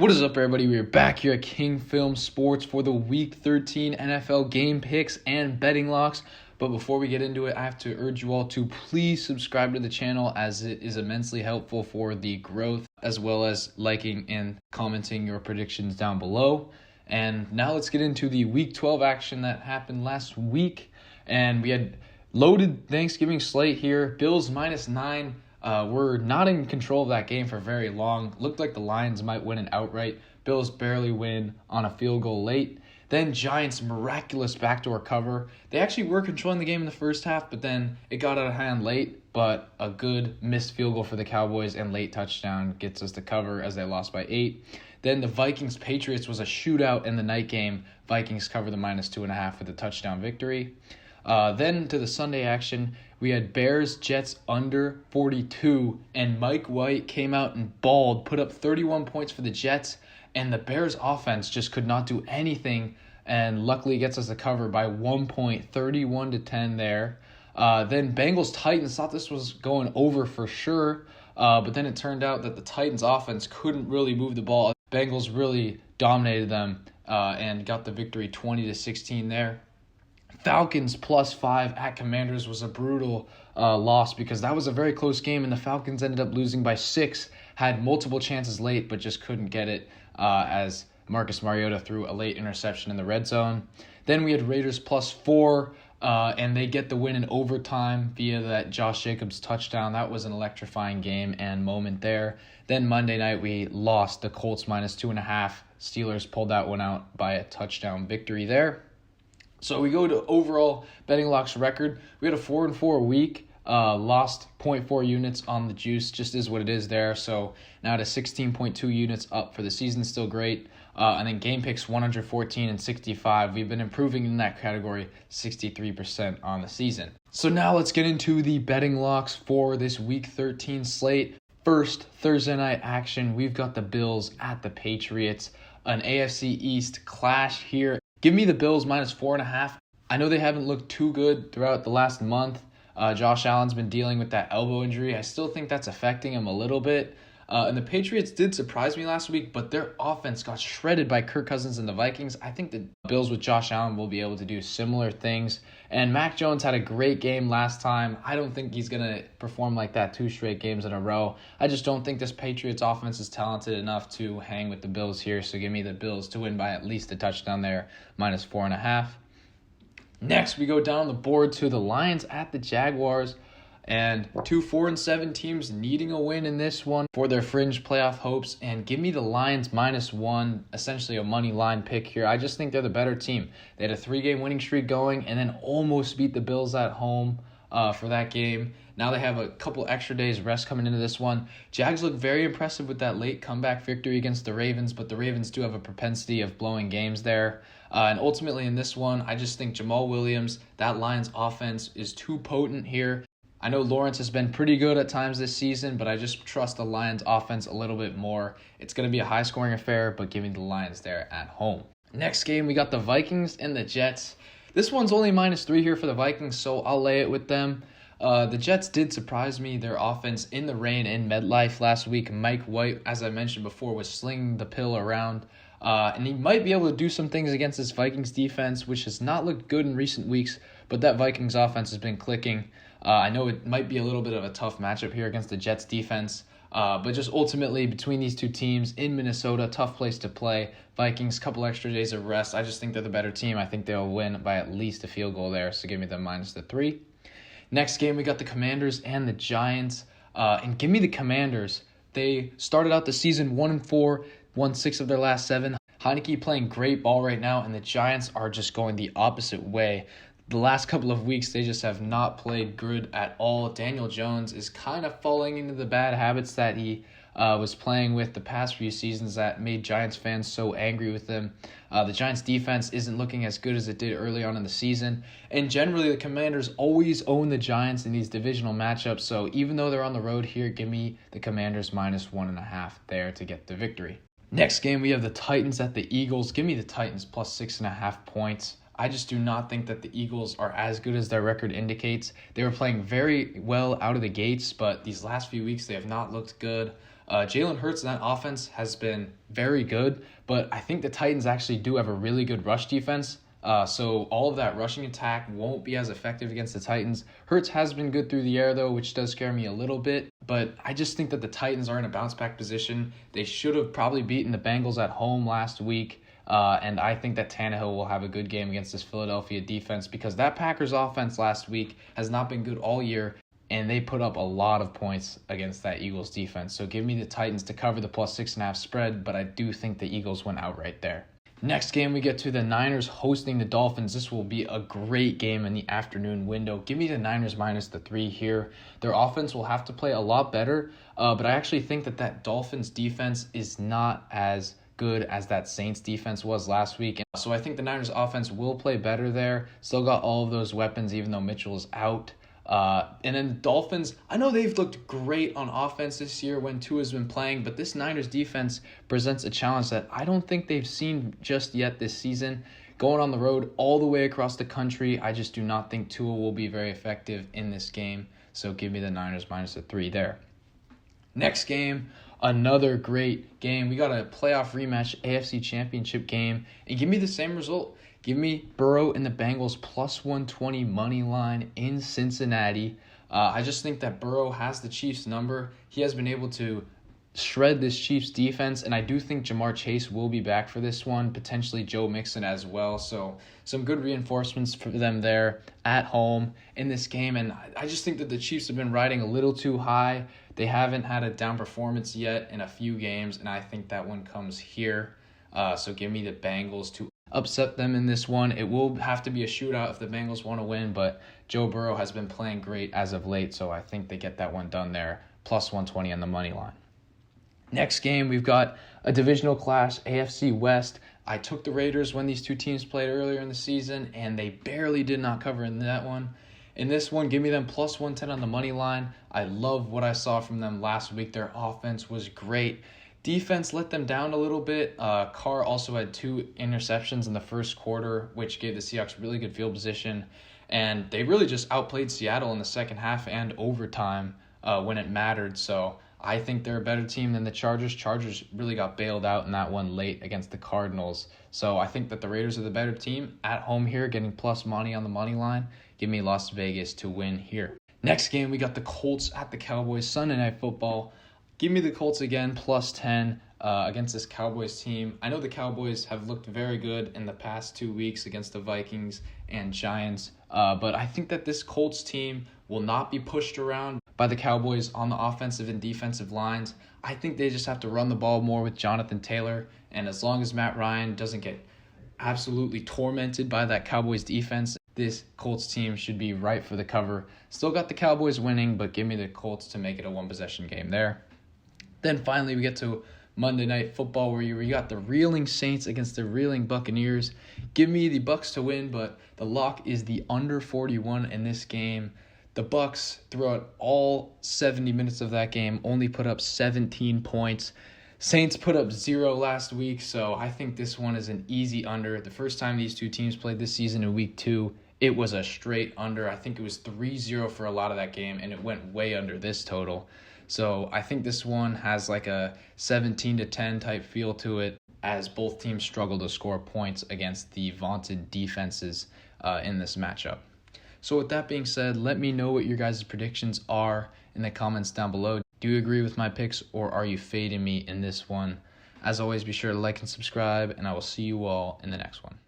What is up, everybody? We are back here at King Film Sports for the Week 13 NFL game picks and betting locks. But before we get into it, I have to urge you all to please subscribe to the channel, as it is immensely helpful for the growth, as well as liking and commenting your predictions down below. And now let's get into the Week 12 action that happened last week. And we had loaded Thanksgiving slate here. Bills -9. We're not in control of that game for very long. Looked like the Lions might win it outright. Bills barely win on a field goal late. Then Giants miraculous backdoor cover. They actually were controlling the game in the first half, but then it got out of hand late. But a good missed field goal for the Cowboys and late touchdown gets us the cover as they lost by 8. Then the Vikings-Patriots was a shootout in the night game. Vikings cover the -2.5 for the touchdown victory. Then to the Sunday action, we had Bears-Jets under 42, and Mike White came out and balled, put up 31 points for the Jets, and the Bears offense just could not do anything, and luckily gets us a cover by 1 point, 31-10 there. Then Bengals-Titans, thought this was going over for sure, but then it turned out that the Titans offense couldn't really move the ball. Bengals really dominated them and got the victory 20-16 there. Falcons +5 at Commanders was a brutal loss because that was a very close game, and the Falcons ended up losing by 6, had multiple chances late but just couldn't get it as Marcus Mariota threw a late interception in the red zone. Then we had Raiders +4, and they get the win in overtime via that Josh Jacobs touchdown. That was an electrifying game and moment there. Then Monday night we lost, the Colts -2.5. Steelers pulled that one out by a touchdown victory there. So we go to overall betting locks record. We had a 4-4 week, lost 0.4 units on the juice, just is what it is there. So now to 16.2 units up for the season, still great. And then game picks 114 and 65. We've been improving in that category, 63% on the season. So now let's get into the betting locks for this week 13 slate. First, Thursday night action, we've got the Bills at the Patriots, an AFC East clash here. Give me the Bills -4.5. I know they haven't looked too good throughout the last month. Josh Allen's been dealing with that elbow injury. I still think that's affecting him a little bit. And the Patriots did surprise me last week, but their offense got shredded by Kirk Cousins and the Vikings. I think the Bills with Josh Allen will be able to do similar things. And Mac Jones had a great game last time. I don't think he's going to perform like that 2 straight games in a row. I just don't think this Patriots offense is talented enough to hang with the Bills here. So give me the Bills to win by at least a touchdown there, -4.5. Next, we go down the board to the Lions at the Jaguars. And 2 4-7 teams needing a win in this one for their fringe playoff hopes. And give me the Lions -1, essentially a money line pick here. I just think they're the better team. They had a 3-game winning streak going and then almost beat the Bills at home for that game. Now they have a couple extra days rest coming into this one. Jags look very impressive with that late comeback victory against the Ravens, but the Ravens do have a propensity of blowing games there. And ultimately in this one, I just think Jamal Williams, that Lions offense is too potent here. I know Lawrence has been pretty good at times this season, but I just trust the Lions offense a little bit more. It's going to be a high-scoring affair, but give me the Lions there at home. Next game, we got the Vikings and the Jets. This one's only -3 here for the Vikings, so I'll lay it with them. The Jets did surprise me, their offense in the rain in MetLife last week. Mike White, as I mentioned before, was slinging the pill around. And he might be able to do some things against this Vikings defense, which has not looked good in recent weeks, but that Vikings offense has been clicking. I know it might be a little bit of a tough matchup here against the Jets defense, but just ultimately between these two teams in Minnesota, tough place to play. Vikings, couple extra days of rest. I just think they're the better team. I think they'll win by at least a field goal there, so give me the -3. Next game, we got the Commanders and the Giants, and give me the Commanders. They started out the season 1-4, won 6 of their last 7. Heineke playing great ball right now, and the Giants are just going the opposite way. The last couple of weeks, they just have not played good at all. Daniel Jones is kind of falling into the bad habits that he was playing with the past few seasons that made Giants fans so angry with him. The Giants defense isn't looking as good as it did early on in the season. And generally, the Commanders always own the Giants in these divisional matchups. So even though they're on the road here, give me the Commanders -1.5 there to get the victory. Next game, we have the Titans at the Eagles. Give me the Titans +6.5 points. I just do not think that the Eagles are as good as their record indicates. They were playing very well out of the gates, but these last few weeks they have not looked good. Jalen Hurts and that offense has been very good, but I think the Titans actually do have a really good rush defense. So all of that rushing attack won't be as effective against the Titans. Hurts has been good through the air, though, which does scare me a little bit. But I just think that the Titans are in a bounce-back position. They should have probably beaten the Bengals at home last week. And I think that Tannehill will have a good game against this Philadelphia defense because that Packers offense last week has not been good all year. And they put up a lot of points against that Eagles defense. So give me the Titans to cover the +6.5 spread, but I do think the Eagles went outright there. Next game, we get to the Niners hosting the Dolphins. This will be a great game in the afternoon window. Give me the Niners -3 here. Their offense will have to play a lot better, but I actually think that Dolphins defense is not as good as that Saints defense was last week. So I think the Niners offense will play better there. Still got all of those weapons, even though Mitchell is out. And then the Dolphins, I know they've looked great on offense this year when Tua's been playing, but this Niners defense presents a challenge that I don't think they've seen just yet this season. Going on the road all the way across the country, I just do not think Tua will be very effective in this game. So give me the Niners -3 there. Next game, another great game. We got a playoff rematch, AFC Championship game, and give me the same result. Give me Burrow and the Bengals +120 money line in Cincinnati. I just think that Burrow has the Chiefs number. He has been able to shred this Chiefs defense, and I do think Jamar Chase will be back for this one, potentially Joe Mixon as well. So some good reinforcements for them there at home in this game, and I just think that the Chiefs have been riding a little too high. They haven't had a down performance yet in a few games, and I think that one comes here. So give me the Bengals to upset them in this one. It will have to be a shootout if the Bengals want to win, but Joe Burrow has been playing great as of late, so I think they get that one done there, +120 on the money line. Next game, we've got a divisional clash, AFC West. I took the Raiders when these two teams played earlier in the season, and they barely did not cover in that one. In this one, give me them +110 on the money line. I love what I saw from them last week. Their offense was great. Defense let them down a little bit. Carr also had 2 interceptions in the first quarter, which gave the Seahawks really good field position. And they really just outplayed Seattle in the second half and overtime when it mattered. So I think they're a better team than the Chargers. Chargers really got bailed out in that one late against the Cardinals. So I think that the Raiders are the better team at home here, getting plus money on the money line. Give me Las Vegas to win here. Next game, we got the Colts at the Cowboys, Sunday Night Football. Give me the Colts again, +10 against this Cowboys team. I know the Cowboys have looked very good in the past 2 weeks against the Vikings and Giants, but I think that this Colts team will not be pushed around by the Cowboys on the offensive and defensive lines. I think they just have to run the ball more with Jonathan Taylor, and as long as Matt Ryan doesn't get absolutely tormented by that Cowboys defense, this Colts team should be right for the cover. Still got the Cowboys winning, but give me the Colts to make it a one-possession game there. Then finally, we get to Monday Night Football, where you got the reeling Saints against the reeling Buccaneers. Give me the Bucs to win, but the lock is the under 41 in this game. The Bucs, throughout all 70 minutes of that game, only put up 17 points. Saints put up 0 last week, so I think this one is an easy under. The first time these two teams played this season in Week 2, it was a straight under. I think it was 3-0 for a lot of that game, and it went way under this total. So I think this one has like a 17-10 type feel to it, as both teams struggle to score points against the vaunted defenses in this matchup. So with that being said, let me know what your guys' predictions are in the comments down below. Do you agree with my picks, or are you fading me in this one? As always, be sure to like and subscribe, and I will see you all in the next one.